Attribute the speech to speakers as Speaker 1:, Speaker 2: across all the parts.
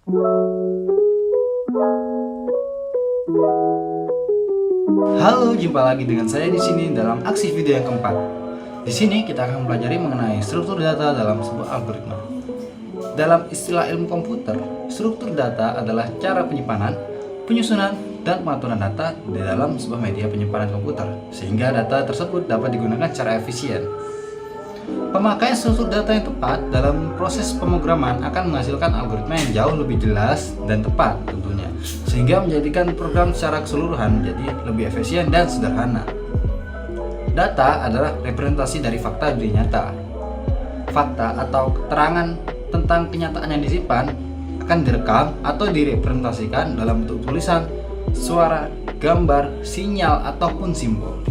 Speaker 1: Halo, jumpa lagi dengan saya di sini dalam aksi video yang keempat. Di sini kita akan mempelajari mengenai struktur data dalam sebuah algoritma. Dalam istilah ilmu komputer, struktur data adalah cara penyimpanan, penyusunan, dan pengaturan data di dalam sebuah media penyimpanan komputer, sehingga data tersebut dapat digunakan secara efisien. Pemakaian struktur data yang tepat dalam proses pemrograman akan menghasilkan algoritma yang jauh lebih jelas dan tepat tentunya, sehingga menjadikan program secara keseluruhan menjadi lebih efisien dan sederhana. Data adalah representasi dari fakta dunia nyata. Fakta atau keterangan tentang kenyataan yang disimpan akan direkam atau direpresentasikan dalam bentuk tulisan, suara, gambar, sinyal, ataupun simbol.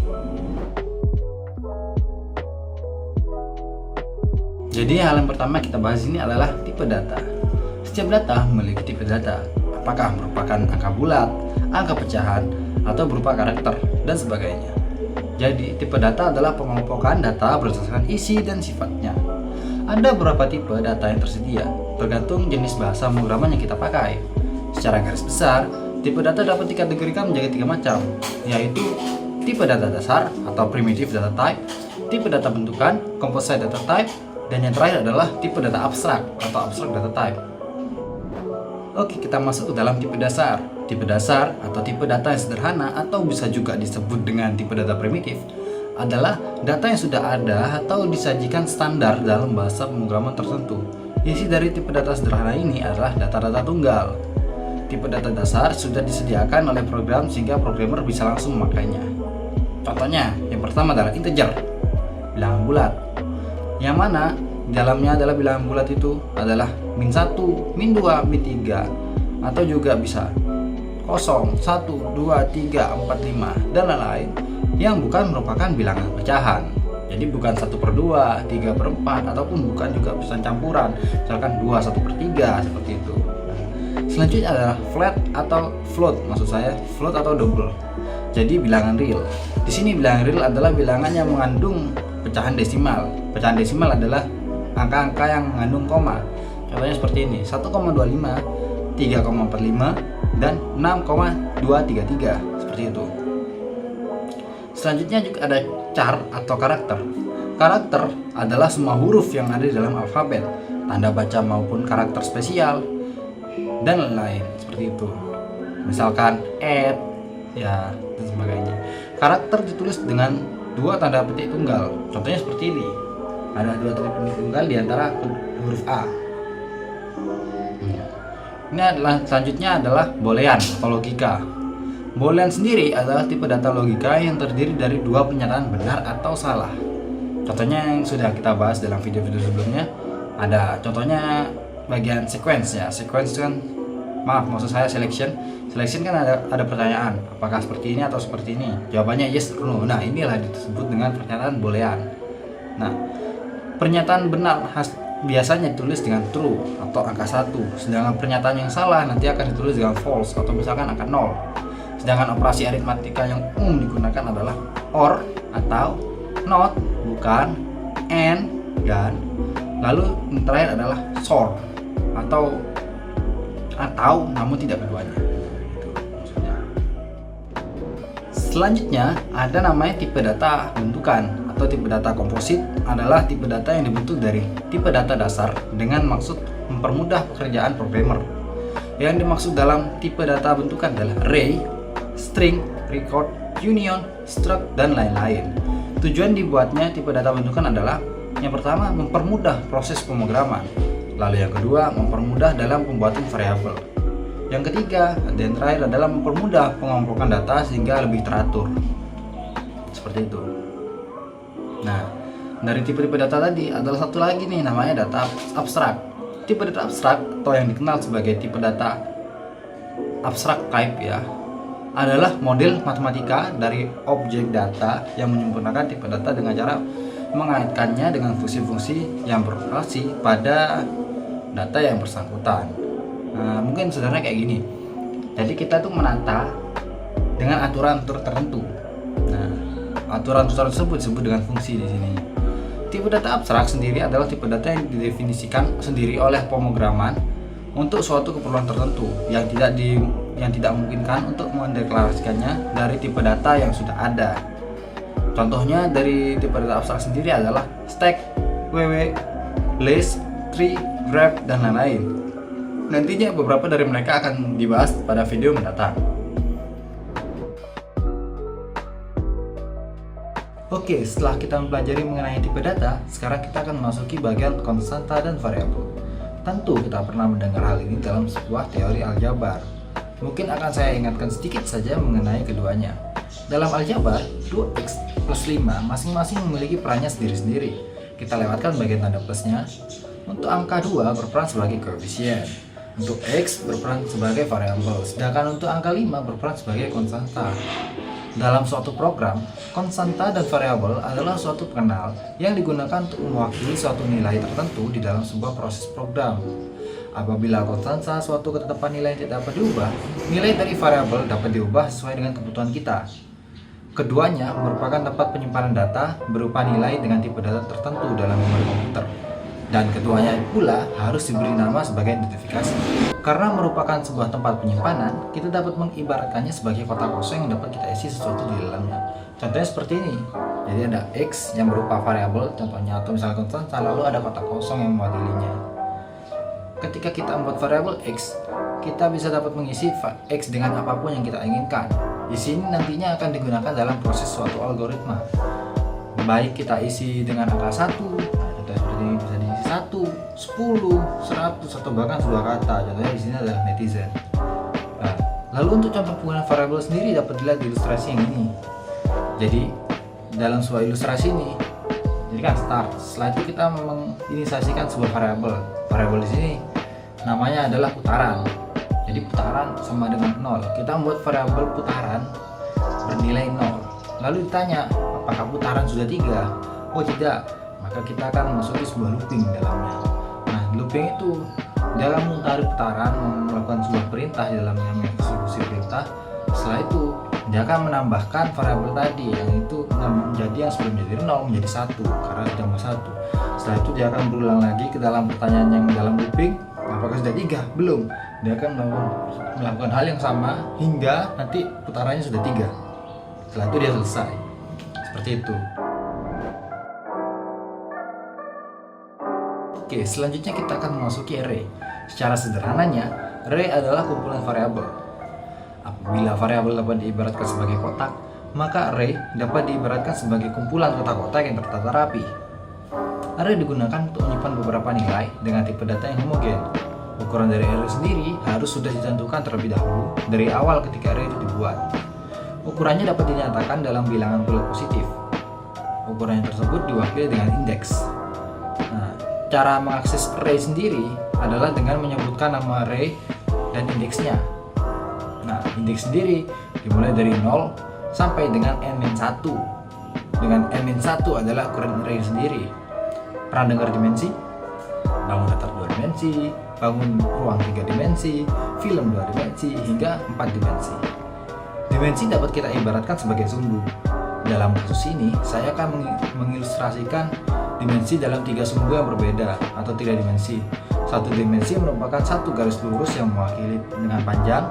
Speaker 1: Jadi hal yang pertama kita bahas ini adalah tipe data. Setiap data memiliki tipe data, apakah merupakan angka bulat, angka pecahan, atau berupa karakter, dan sebagainya. Jadi tipe data adalah pengelompokan data berdasarkan isi dan sifatnya. Ada beberapa tipe data yang tersedia, tergantung jenis bahasa pemrograman yang kita pakai. Secara garis besar, tipe data dapat dikategorikan menjadi 3 macam, yaitu tipe data dasar atau primitive data type, tipe data bentukan, composite data type, dan yang terakhir adalah tipe data abstrak atau abstract data type. Oke, kita masuk ke dalam tipe dasar. Tipe dasar atau tipe data yang sederhana atau bisa juga disebut dengan tipe data primitif adalah data yang sudah ada atau disajikan standar dalam bahasa pemrograman tertentu. Isi dari tipe data sederhana ini adalah data-data tunggal. Tipe data dasar sudah disediakan oleh program sehingga programmer bisa langsung memakainya. Contohnya, yang pertama adalah integer, bilangan bulat, yang mana di dalamnya adalah bilangan bulat itu adalah min 1, min 2, min 3, atau juga bisa 0, 1, 2, 3, 4, 5, dan lain-lain yang bukan merupakan bilangan pecahan. Jadi bukan 1/2, 3/4, ataupun bukan juga bisa campuran, misalkan 2 1/3 seperti itu. Selanjutnya adalah flat atau float, maksud saya float atau double. Jadi bilangan real. Di sini bilangan real adalah bilangan yang mengandung pecahan desimal. Pecahan desimal adalah angka-angka yang mengandung koma. Contohnya seperti ini, 1,25, 3,45, dan 6,233, seperti itu. Selanjutnya juga ada char atau karakter. Karakter adalah semua huruf yang ada di dalam alfabet, tanda baca maupun karakter spesial, dan lain-lain, seperti itu. Misalkan add, ya, dan sebagainya. Karakter ditulis dengan 2 tanda petik tunggal. Contohnya seperti ini. Ada 2 tanda petik tunggal di antara huruf A. Ini adalah selanjutnya adalah boolean atau logika. Boolean sendiri adalah tipe data logika yang terdiri dari 2 pernyataan benar atau salah. Contohnya yang sudah kita bahas dalam video-video sebelumnya. Ada contohnya bagian sequence ya. Sequence kan, maksud saya selection. Selection kan ada pertanyaan, apakah seperti ini atau seperti ini? Jawabannya yes or no. Nah, inilah disebut dengan pernyataan boolean. Nah, pernyataan benar biasanya ditulis dengan true atau angka 1, sedangkan pernyataan yang salah nanti akan ditulis dengan false atau misalkan angka 0. Sedangkan operasi aritmatika yang umum digunakan adalah or atau not, bukan, and, dan. Lalu yang terakhir adalah sort atau namun tidak keduanya. Selanjutnya ada namanya tipe data bentukan atau tipe data komposit, adalah tipe data yang dibentuk dari tipe data dasar dengan maksud mempermudah pekerjaan programmer. Yang dimaksud dalam tipe data bentukan adalah array, string, record, union, struct, dan lain-lain. Tujuan dibuatnya tipe data bentukan adalah yang pertama mempermudah proses pemrograman, lalu yang kedua mempermudah dalam pembuatan variabel. Yang ketiga dan terakhir adalah mempermudah pengumpulan data sehingga lebih teratur. Seperti itu. Nah, dari tipe-tipe data tadi adalah satu lagi nih, namanya data abstrak. Tipe data abstrak atau yang dikenal sebagai tipe data abstrak type ya, adalah model matematika dari objek data yang menyempurnakan tipe data dengan cara mengaitkannya dengan fungsi-fungsi yang beroperasi pada data yang bersangkutan. Nah, mungkin sederhananya kayak gini. Jadi kita tuh menata dengan aturan tertentu. Nah, aturan tersebut disebut dengan fungsi di sini. Tipe data abstrak sendiri adalah tipe data yang didefinisikan sendiri oleh pemrograman untuk suatu keperluan tertentu yang tidak memungkinkan untuk mendeklarasikannya dari tipe data yang sudah ada. Contohnya dari tipe data abstrak sendiri adalah stack, WW, list, tree, graph, dan lain-lain. Nantinya beberapa dari mereka akan dibahas pada video mendatang. Oke, setelah kita mempelajari mengenai tipe data, sekarang kita akan memasuki bagian konstanta dan variabel. Tentu kita pernah mendengar hal ini dalam sebuah teori aljabar. Mungkin akan saya ingatkan sedikit saja mengenai keduanya. Dalam aljabar, 2x plus 5 masing-masing memiliki perannya sendiri-sendiri. Kita lewatkan bagian tanda plusnya. Untuk angka 2 berperan sebagai koefisien. Untuk x berperan sebagai variabel, sedangkan untuk angka 5 berperan sebagai konstanta. Dalam suatu program, konstanta dan variabel adalah suatu pengenal yang digunakan untuk mewakili suatu nilai tertentu di dalam sebuah proses program. Apabila konstanta suatu ketetapan nilai tidak dapat diubah, nilai dari variabel dapat diubah sesuai dengan kebutuhan kita. Keduanya merupakan tempat penyimpanan data berupa nilai dengan tipe data tertentu dalam memori komputer. Dan keduanya pula harus diberi nama sebagai identifikasi. Karena merupakan sebuah tempat penyimpanan, kita dapat mengibaratkannya sebagai kotak kosong yang dapat kita isi sesuatu di dalamnya. Contohnya seperti ini. Jadi ada X yang berupa variabel, contohnya, atau misalnya konstanta, lalu ada kotak kosong yang mewakilinya. Ketika kita membuat variabel X, kita bisa dapat mengisi X dengan apapun yang kita inginkan. Di sini nantinya akan digunakan dalam proses suatu algoritma. Baik kita isi dengan angka 1, seperti ini bisa diisi 1, 10, 100 atau bahkan sebuah kata. Contohnya di sini adalah netizen. Nah, lalu untuk contoh penggunaan variabel sendiri dapat dilihat di ilustrasi yang ini. Jadi dalam sebuah ilustrasi ini, jadi kan start. Setelah itu kita menginisiasikan sebuah variabel. Variabel di sini namanya adalah putaran. Jadi putaran sama dengan 0. Kita membuat variabel putaran bernilai 0. Lalu ditanya, apakah putaran sudah 3? Oh tidak. Maka kita akan memasuki sebuah looping dalamnya. Nah, looping itu dia akan memutari putaran, melakukan sebuah perintah di dalamnya, mengeksekusi perintah. Setelah itu dia akan menambahkan variabel tadi yang itu menjadi yang sebelum menjadi 0 menjadi 1 karena ditambah 1. Setelah itu dia akan berulang lagi ke dalam pertanyaan yang dalam looping, apakah sudah 3? Belum. Dia akan melakukan hal yang sama hingga nanti putarannya sudah 3. Setelah itu dia selesai. Seperti itu. Oke, selanjutnya kita akan memasuki array. Secara sederhananya, array adalah kumpulan variabel. Apabila variabel dapat diibaratkan sebagai kotak, maka array dapat diibaratkan sebagai kumpulan kotak-kotak yang tertata rapi. Array digunakan untuk menyimpan beberapa nilai dengan tipe data yang homogen. Ukuran dari array sendiri harus sudah ditentukan terlebih dahulu dari awal ketika array itu dibuat. Ukurannya dapat dinyatakan dalam bilangan bulat positif. Ukuran tersebut diwakili dengan indeks. Nah, cara mengakses array sendiri adalah dengan menyebutkan nama array dan indeksnya. Nah, indeks sendiri dimulai dari 0 sampai dengan n-1. Dengan n-1 adalah ukuran array sendiri. Pernah dengar dimensi? Bangun datar 2 dimensi, bangun ruang 3 dimensi, film 2 dimensi, hingga 4 dimensi. Dimensi dapat kita ibaratkan sebagai sumbu. Dalam kasus ini, saya akan mengilustrasikan dimensi dalam 3 sumbu yang berbeda atau 3 dimensi. Satu dimensi merupakan satu garis lurus yang mewakili dengan panjang,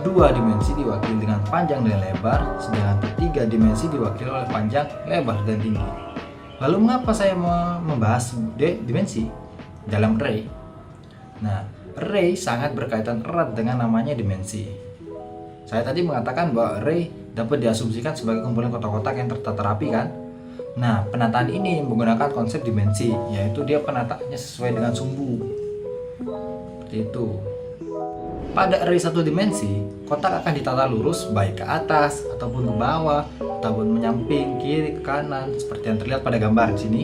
Speaker 1: 2 dimensi diwakili dengan panjang dan lebar, sedangkan 3 dimensi diwakili oleh panjang, lebar, dan tinggi. Lalu mengapa saya membahas dimensi dalam array? Nah, array sangat berkaitan erat dengan namanya dimensi. Saya tadi mengatakan bahwa array dapat diasumsikan sebagai kumpulan kotak-kotak yang tertata rapi kan? Nah, penataan ini menggunakan konsep dimensi, yaitu dia penataannya sesuai dengan sumbu. Seperti itu. Pada array satu dimensi, kotak akan ditata lurus baik ke atas ataupun ke bawah, ataupun menyamping, kiri, ke kanan, seperti yang terlihat pada gambar di sini.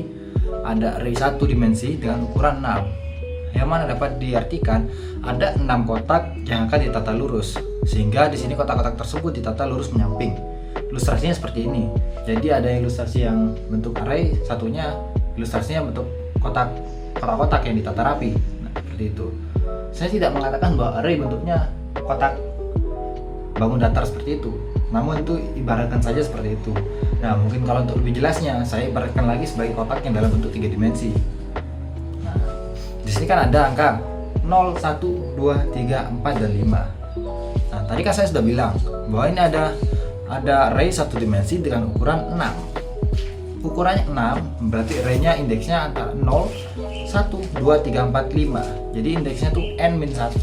Speaker 1: Ada array satu dimensi dengan ukuran 6, yang mana dapat diartikan ada 6 kotak yang akan ditata lurus, sehingga di sini kotak-kotak tersebut ditata lurus menyamping. Ilustrasinya seperti ini. Jadi ada ilustrasi yang bentuk array, satunya ilustrasinya bentuk kotak-kotak yang ditata rapi. Nah, seperti itu. Saya tidak mengatakan bahwa array bentuknya kotak bangun datar seperti itu, namun itu ibaratkan saja seperti itu. Nah, mungkin kalau untuk lebih jelasnya, saya ibaratkan lagi sebagai kotak yang dalam bentuk 3 dimensi. Nah, di sini kan ada angka 0, 1, 2, 3, 4, dan 5. Nah, tadi kan saya sudah bilang bahwa ini ada array satu dimensi dengan ukuran 6. Ukurannya 6, berarti array-nya indeksnya antara 0, 1, 2, 3, 4, 5. Jadi indeksnya tuh n-1.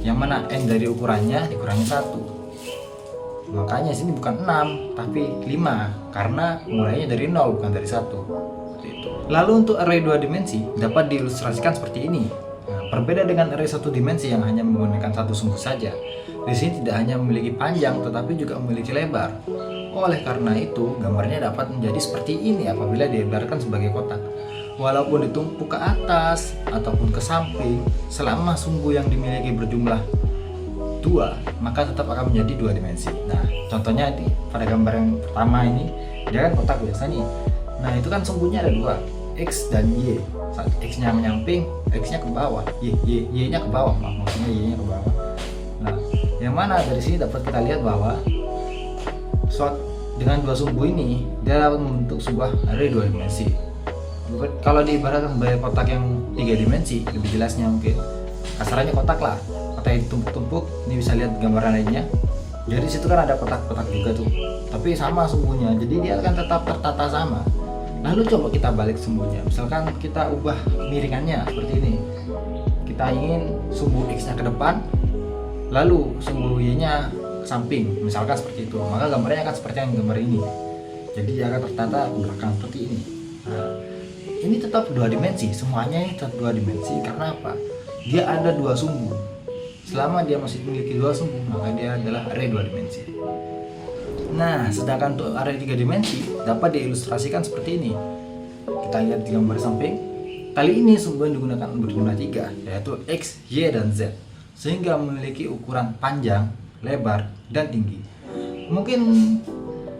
Speaker 1: Yang mana n dari ukurannya dikurangi 1. Makanya sini bukan 6 tapi 5 karena mulainya dari 0 bukan dari 1. Seperti itu. Lalu untuk array 2 dimensi dapat diilustrasikan seperti ini. Nah, berbeda dengan array 1 dimensi yang hanya menggunakan satu sumbu saja. Di sini tidak hanya memiliki panjang tetapi juga memiliki lebar. Oleh karena itu, gambarnya dapat menjadi seperti ini apabila dilebarkan sebagai kotak. Walaupun ditumpuk ke atas ataupun ke samping, selama sumbu yang dimiliki berjumlah 2, maka tetap akan menjadi 2 dimensi. Nah, contohnya pada gambar yang pertama ini, dia kan kotak biasa nih. Nah, itu kan sumbunya ada 2, X dan Y. Saat X-nya menyamping, X-nya ke bawah, Y-nya ke bawah, maksudnya Y-nya ke bawah. Nah, yang mana dari sini dapat kita lihat bahwa dengan 2 sumbu ini, dia dapat membentuk sebuah array 2 dimensi. Kalau diibaratkan sebagai kotak yang 3 dimensi, lebih jelasnya mungkin kasarannya kotak lah, kotak yang ditumpuk-tumpuk. Ini bisa lihat gambaran lainnya. Jadi situ kan ada kotak-kotak juga tuh, tapi sama sumbunya, jadi dia akan tetap tertata sama. Lalu coba kita balik sumbunya, misalkan kita ubah miringannya seperti ini. Kita ingin sumbu X nya ke depan, lalu sumbu Y nya ke samping, misalkan seperti itu, maka gambarnya akan seperti yang gambar ini. Jadi dia akan tertata ke belakang seperti ini. Nah, ini tetap 2 dimensi, semuanya ini tetap 2 dimensi karena apa? Dia ada 2 sumbu. Selama dia masih memiliki 2 sumbu, maka dia adalah array 2 dimensi. Nah, sedangkan untuk array 3 dimensi dapat diilustrasikan seperti ini. Kita lihat di gambar samping. Kali ini sumbu yang digunakan berjumlah 3, yaitu X, Y, dan Z, sehingga memiliki ukuran panjang, lebar, dan tinggi. Mungkin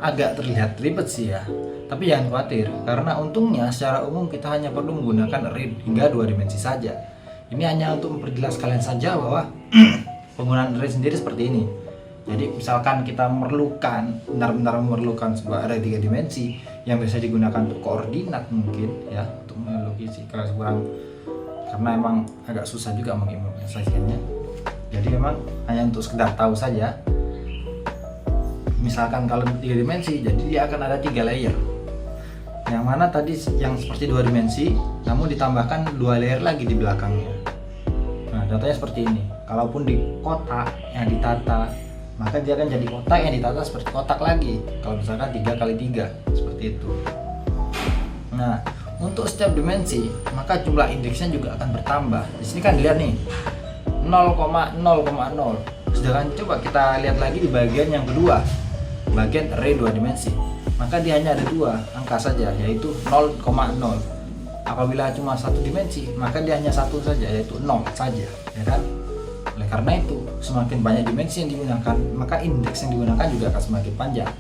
Speaker 1: agak terlihat ribet sih ya, tapi jangan khawatir, karena untungnya secara umum kita hanya perlu menggunakan array hingga 2 dimensi saja. Ini hanya untuk memperjelas kalian saja bahwa penggunaan array sendiri seperti ini. Jadi misalkan kita benar-benar memerlukan sebuah array 3 dimensi yang bisa digunakan untuk koordinat mungkin ya, untuk melukis kalau kurang, karena emang agak susah juga mengimplementasikannya. Jadi memang hanya untuk sekedar tahu saja. Misalkan kalau 3 dimensi, jadi dia akan ada 3 layer. Yang mana tadi yang seperti 2 dimensi, namun ditambahkan 2 layer lagi di belakangnya. Nah, contohnya seperti ini. Kalaupun di kotak yang ditata, maka dia akan jadi kotak yang ditata seperti kotak lagi. Kalau misalkan 3x3 seperti itu. Nah, untuk setiap dimensi, maka jumlah indeksnya juga akan bertambah. Di sini kan dilihat nih 0,0,0. Sedangkan coba kita lihat lagi di bagian yang kedua, bagian array 2 dimensi. Maka dia hanya ada 2 angka saja, yaitu 0,0. Apabila cuma 1 dimensi, maka dia hanya 1 saja, yaitu 0 saja, ya kan? Oleh karena itu, semakin banyak dimensi yang digunakan, maka indeks yang digunakan juga akan semakin panjang.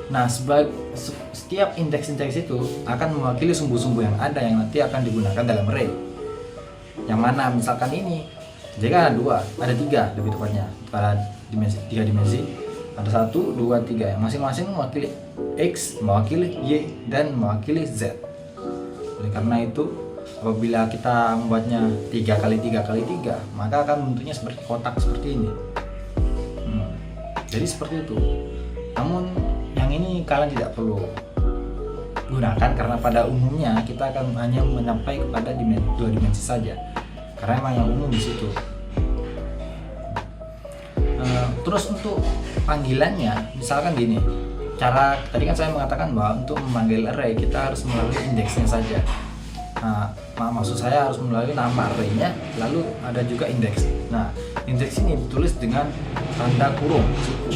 Speaker 1: Nah, setiap indeks-indeks itu akan mewakili sumbu-sumbu yang ada yang nanti akan digunakan dalam array. Yang mana misalkan ini, jadi kan ada 3 lebih tepatnya pada dimensi 3 dimensi. Ada 1, 2, 3 yang masing-masing mewakili X, mewakili Y, dan mewakili Z. Oleh karena itu, apabila kita membuatnya 3x3x3, maka akan bentuknya seperti kotak seperti ini. Jadi seperti itu. Namun yang ini kalian tidak perlu gunakan karena pada umumnya kita akan hanya mencapai kepada 2 dimensi saja. Karena memang yang umum di situ. Terus untuk panggilannya, misalkan gini, cara tadi kan saya mengatakan bahwa untuk memanggil array kita harus melalui indeksnya saja. Nah, maksud saya harus melalui nama array-nya, lalu ada juga indeks. Nah, indeks ini ditulis dengan tanda kurung siku.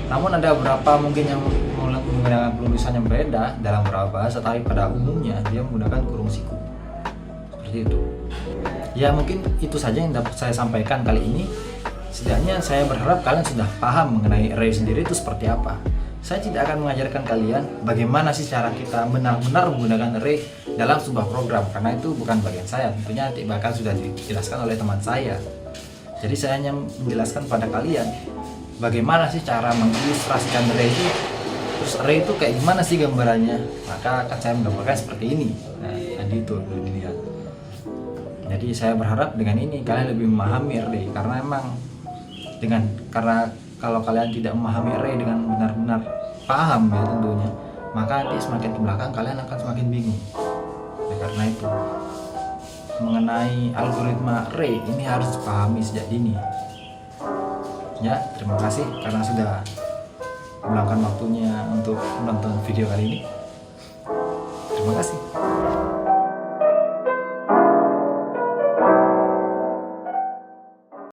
Speaker 1: Namun ada beberapa mungkin yang menggunakan penulisan yang berbeda dalam beberapa bahasa, tapi pada umumnya dia menggunakan kurung siku. Seperti itu. Ya mungkin itu saja yang dapat saya sampaikan kali ini. Setidaknya saya berharap kalian sudah paham mengenai array sendiri itu seperti apa. Saya tidak akan mengajarkan kalian bagaimana sih cara kita benar-benar menggunakan array dalam sebuah program, karena itu bukan bagian saya. Tentunya nanti bakal sudah dijelaskan oleh teman saya. Jadi saya hanya menjelaskan pada kalian bagaimana sih cara mengilustrasikan array itu. Terus array itu kayak gimana sih gambarannya? Maka akan saya menggambarkan seperti ini. Nah, tadi itu dilihat. Jadi saya berharap dengan ini kalian lebih memahami array, karena kalau kalian tidak memahami array dengan benar-benar paham ya tentunya, maka nanti semakin ke belakang kalian akan semakin bingung. Oleh karena itu, mengenai algoritma array ini harus dipahami sejak dini. Ya, terima kasih karena sudah meluangkan waktunya untuk menonton video kali ini. Terima kasih.